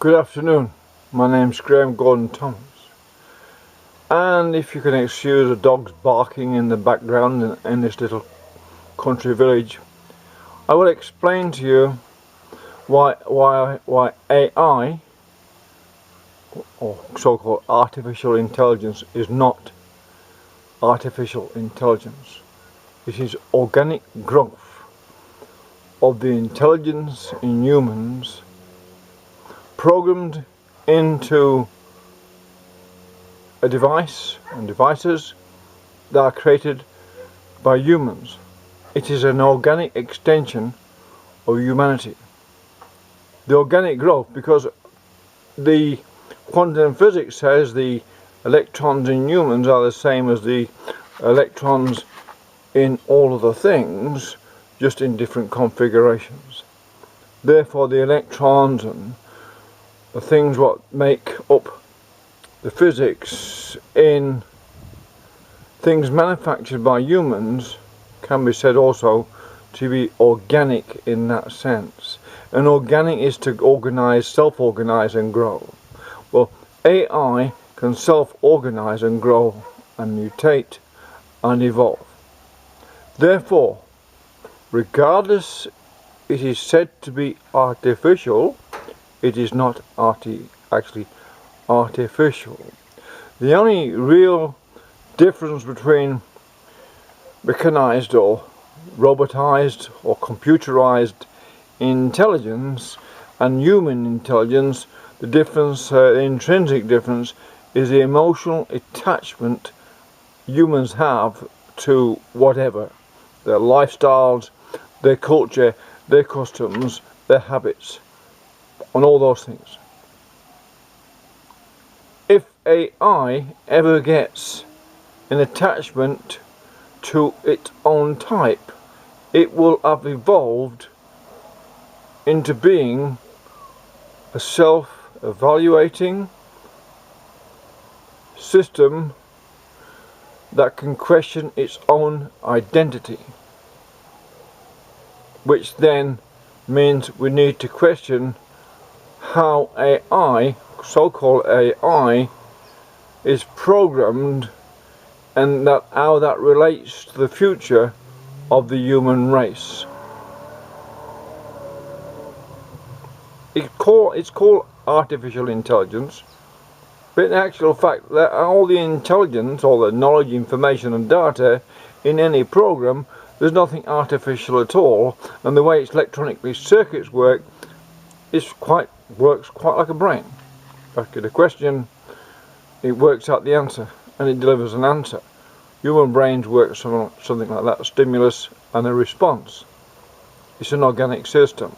Good afternoon, my name's Graham Gordon Thomas, and if you can excuse the dogs barking in the background in this little country village, I will explain to you why AI, or so-called artificial intelligence, is not artificial intelligence. It is organic growth of the intelligence in humans programmed into a device and devices that are created by humans. It is an organic extension of humanity. The organic growth, because the quantum physics says the electrons in humans are the same as the electrons in all other things, just in different configurations. Therefore the electrons and the things what make up the physics in things manufactured by humans can be said also to be organic in that sense. And organic is to organize, self-organize and grow. Well, AI can self-organize and grow and mutate and evolve. Therefore, regardless it is said to be artificial, it is not actually artificial. The only real difference between mechanized or robotized or computerized intelligence and human intelligence, the difference, the intrinsic difference, is the emotional attachment humans have to whatever, their lifestyles, their culture, their customs, their habits, on all those things. If AI ever gets an attachment to its own type, it will have evolved into being a self-evaluating system that can question its own identity, which then means we need to question how AI, so-called AI, is programmed, and how that relates to the future of the human race. It's called artificial intelligence, but in actual fact that all the intelligence, all the knowledge, information and data in any program, there's nothing artificial at all, and the way its electronically circuits work works quite like a brain. Ask it a question, it works out the answer, and it delivers an answer. Human brains work something like that, a stimulus and a response. It's an organic system.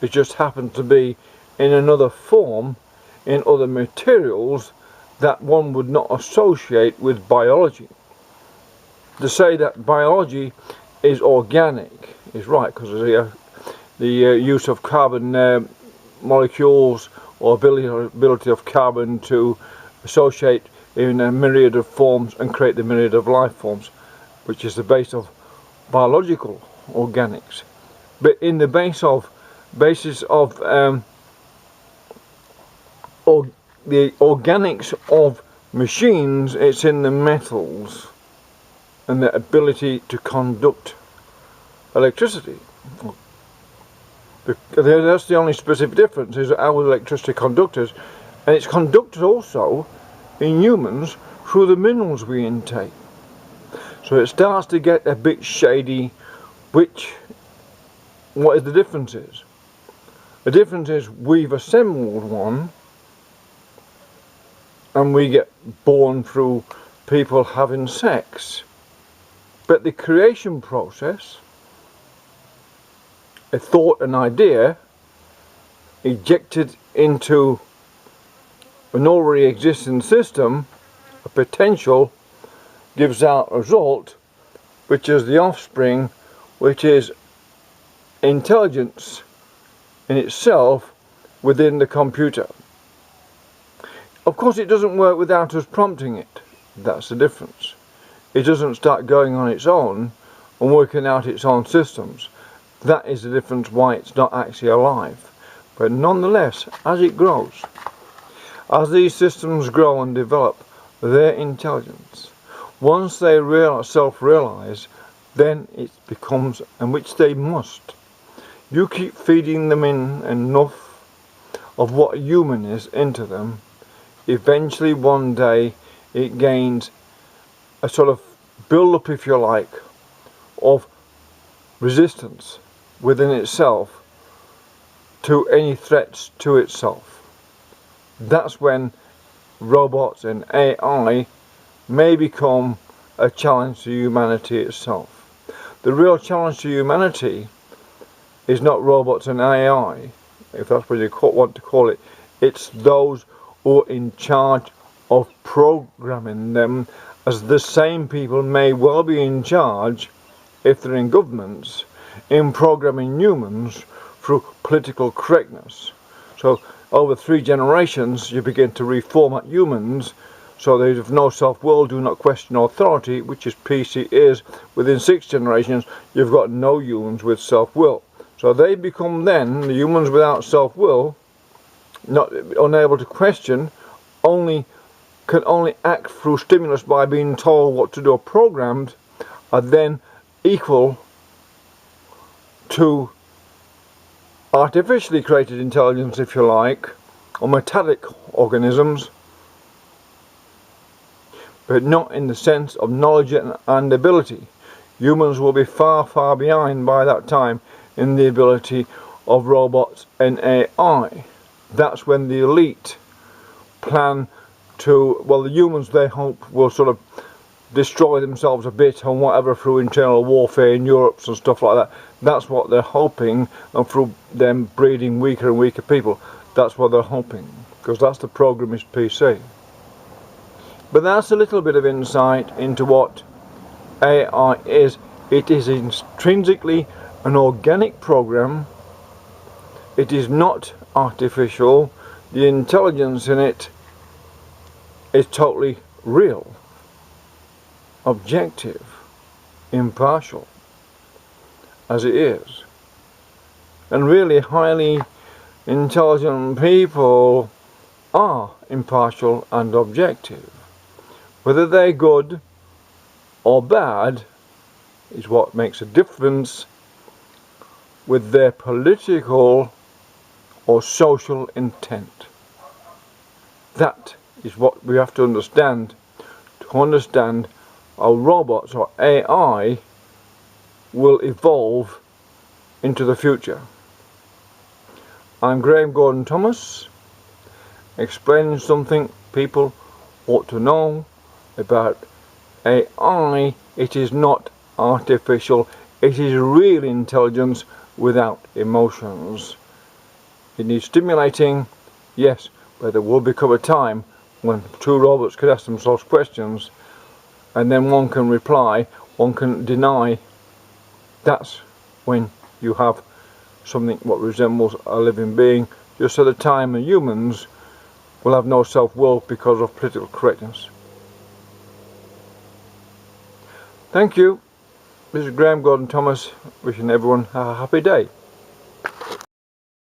It just happens to be in another form, in other materials that one would not associate with biology. To say that biology is organic is right, because the use of carbon molecules, or ability of carbon to associate in a myriad of forms and create the myriad of life forms, which is the base of biological organics. But in the basis of the organics of machines, it's in the metals and the ability to conduct electricity. That's the only specific difference, is our electricity conductors, and it's conducted also in humans through the minerals we intake. So it starts to get a bit shady what is the difference is. The difference is we've assembled one, and we get born through people having sex, but the creation process, a thought, an idea, ejected into an already existing system, a potential, gives out a result, which is the offspring, which is intelligence in itself within the computer. Of course it doesn't work without us prompting it. That's the difference. It doesn't start going on its own and working out its own systems. That is the difference why it's not actually alive. But nonetheless, as it grows, as these systems grow and develop their intelligence, once they self-realize, then it becomes, and which they must. You keep feeding them in enough of what human is into them, eventually one day it gains a sort of build-up, if you like, of resistance within itself to any threats to itself. That's when robots and AI may become a challenge to humanity itself. The real challenge to humanity is not robots and AI, if that's what you want to call it. It's those who are in charge of programming them, as the same people may well be in charge, if they're in governments, in programming humans through political correctness. So over 3 generations you begin to reformat humans so they have no self-will, do not question authority, which is PC is. Within 6 generations you've got no humans with self-will. So they become then the humans without self-will, not unable to question, can only act through stimulus by being told what to do or programmed, are then equal to artificially created intelligence, if you like, or metallic organisms, but not in the sense of knowledge and ability. Humans will be far, far behind by that time in the ability of robots and AI. That's when the elite plan to, well, the humans they hope will sort of destroy themselves a bit and whatever through internal warfare in Europe and stuff like that. That's what they're hoping, and through them breeding weaker and weaker people, that's what they're hoping, because that's the programmist PC. But that's a little bit of insight into what AI is. It is intrinsically an organic program. It is not artificial. The intelligence in it is totally real, objective, impartial, as it is. And really highly intelligent people are impartial and objective. Whether they're good or bad is what makes a difference with their political or social intent. That is what we have to understand how robots or AI will evolve into the future. I'm Graham Gordon Thomas, explaining something people ought to know about AI. It is not artificial, it is real intelligence without emotions. It needs stimulating, yes, but there will become a time when 2 robots could ask themselves questions, and then one can reply, one can deny. That's when you have something what resembles a living being, just at the time the humans will have no self-will because of political correctness. Thank you. This is Graham Gordon Thomas, wishing everyone a happy day.